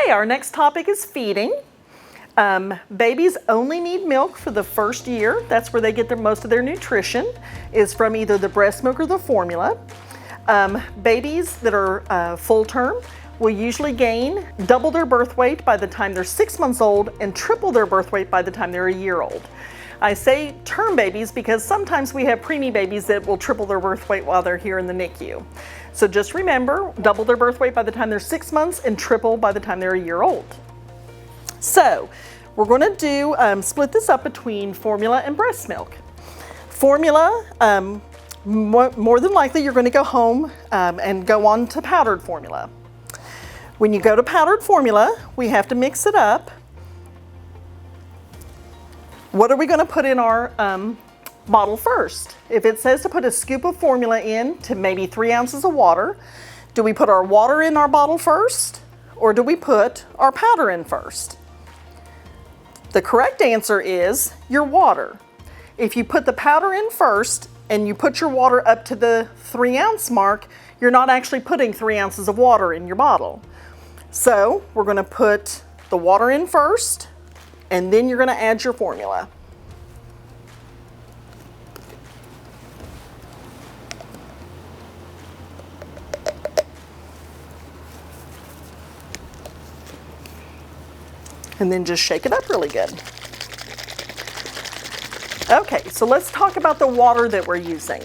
Okay, our next topic is feeding. Babies only need milk for the first year. That's where they get most of their nutrition, is from either the breast milk or the formula. Babies that are full term will usually gain double their birth weight by the time they're 6 months old and triple their birth weight by the time they're a year old. I say term babies because sometimes we have preemie babies that will triple their birth weight while they're here in the NICU. So just remember, double their birth weight by the time they're 6 months and triple by the time they're a year old. So we're going to do split this up between formula and breast milk. Formula, more than likely you're going to go home and go on to powdered formula. When you go to powdered formula, we have to mix it up. What are we going to put in our bottle first? If it says to put a scoop of formula in to maybe 3 ounces of water, do we put our water in our bottle first, or do we put our powder in first? The correct answer is your water. If you put the powder in first and you put your water up to the 3 ounce mark, you're not actually putting 3 ounces of water in your bottle. So we're going to put the water in first, and then you're going to add your formula. And then just shake it up really good. Okay, so let's talk about the water that we're using.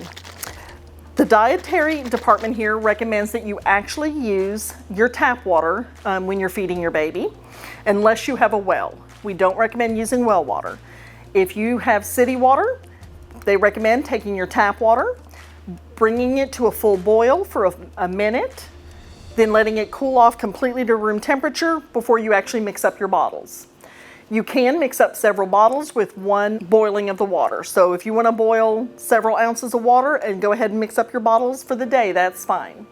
The dietary department here recommends that you actually use your tap water when you're feeding your baby, unless you have a well. We don't recommend using well water. If you have city water, they recommend taking your tap water, bringing it to a full boil for a minute, then letting it cool off completely to room temperature before you actually mix up your bottles. You can mix up several bottles with one boiling of the water. So if you want to boil several ounces of water and go ahead and mix up your bottles for the day, that's fine.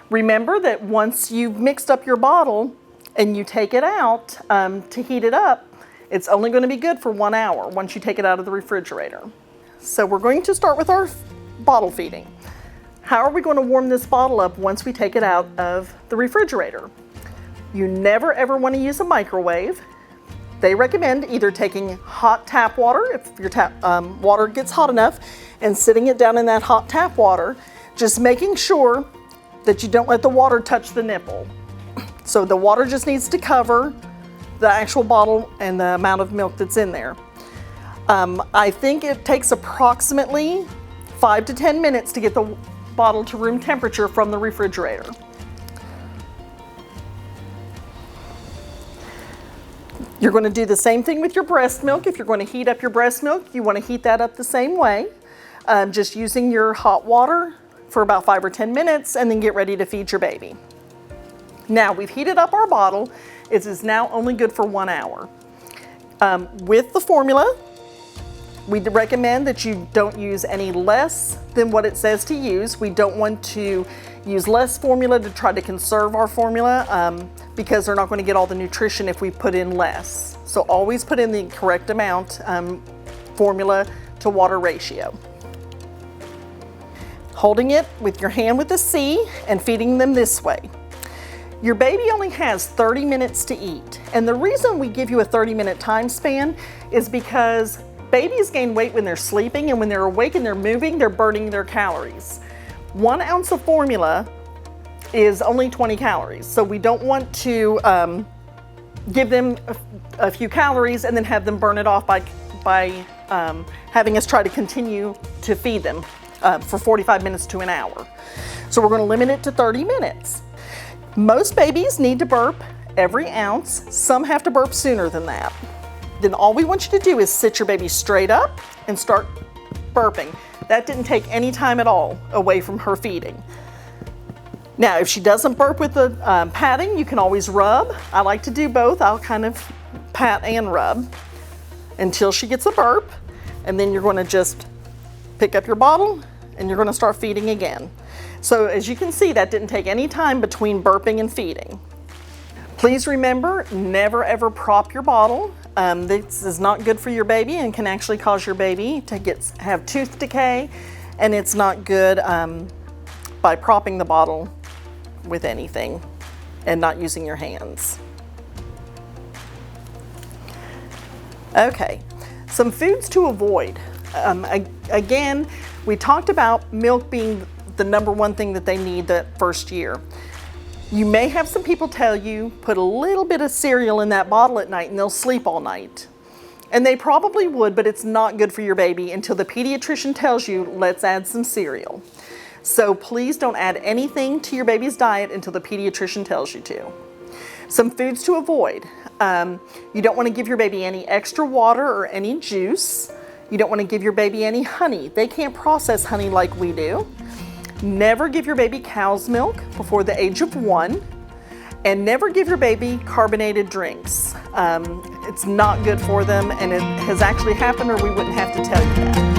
Remember that once you've mixed up your bottle and you take it out to heat it up, it's only going to be good for 1 hour once you take it out of the refrigerator. So we're going to start with our bottle feeding. How are we going to warm this bottle up once we take it out of the refrigerator? You never ever want to use a microwave. They recommend either taking hot tap water, if your tap water gets hot enough, and sitting it down in that hot tap water, just making sure that you don't let the water touch the nipple. So the water just needs to cover the actual bottle and the amount of milk that's in there. I think it takes approximately 5 to 10 minutes to get the bottle to room temperature from the refrigerator. You're going to do the same thing with your breast milk. If you're going to heat up your breast milk, you want to heat that up the same way. Just using your hot water for about 5 or 10 minutes and then get ready to feed your baby. Now we've heated up our bottle. It is now only good for 1 hour. With the formula, we recommend that you don't use any less than what it says to use. We don't want to use less formula to try to conserve our formula because they're not going to get all the nutrition if we put in less. So always put in the correct amount formula to water ratio. Holding it with your hand with the C and feeding them this way. Your baby only has 30 minutes to eat. And the reason we give you a 30-minute time span is because babies gain weight when they're sleeping, and when they're awake and they're moving, they're burning their calories. 1 ounce of formula is only 20 calories. So we don't want to give them a few calories and then have them burn it off by having us try to continue to feed them for 45 minutes to an hour. So we're going to limit it to 30 minutes. Most babies need to burp every ounce. Some have to burp sooner than that. Then all we want you to do is sit your baby straight up and start burping. That didn't take any time at all away from her feeding. Now, if she doesn't burp with the patting, you can always rub. I like to do both. I'll kind of pat and rub until she gets a burp. And then you're going to just pick up your bottle and you're going to start feeding again. So as you can see, that didn't take any time between burping and feeding. Please remember, never ever prop your bottle. This is not good for your baby and can actually cause your baby to have tooth decay, and it's not good by propping the bottle with anything and not using your hands. Okay, some foods to avoid. Again, we talked about milk being the number one thing that they need that first year. You may have some people tell you, put a little bit of cereal in that bottle at night and they'll sleep all night. And they probably would, but it's not good for your baby until the pediatrician tells you, let's add some cereal. So please don't add anything to your baby's diet until the pediatrician tells you to. Some foods to avoid. You don't want to give your baby any extra water or any juice. You don't want to give your baby any honey. They can't process honey like we do. Never give your baby cow's milk before the age of 1. And never give your baby carbonated drinks. It's not good for them, and it has actually happened or we wouldn't have to tell you that.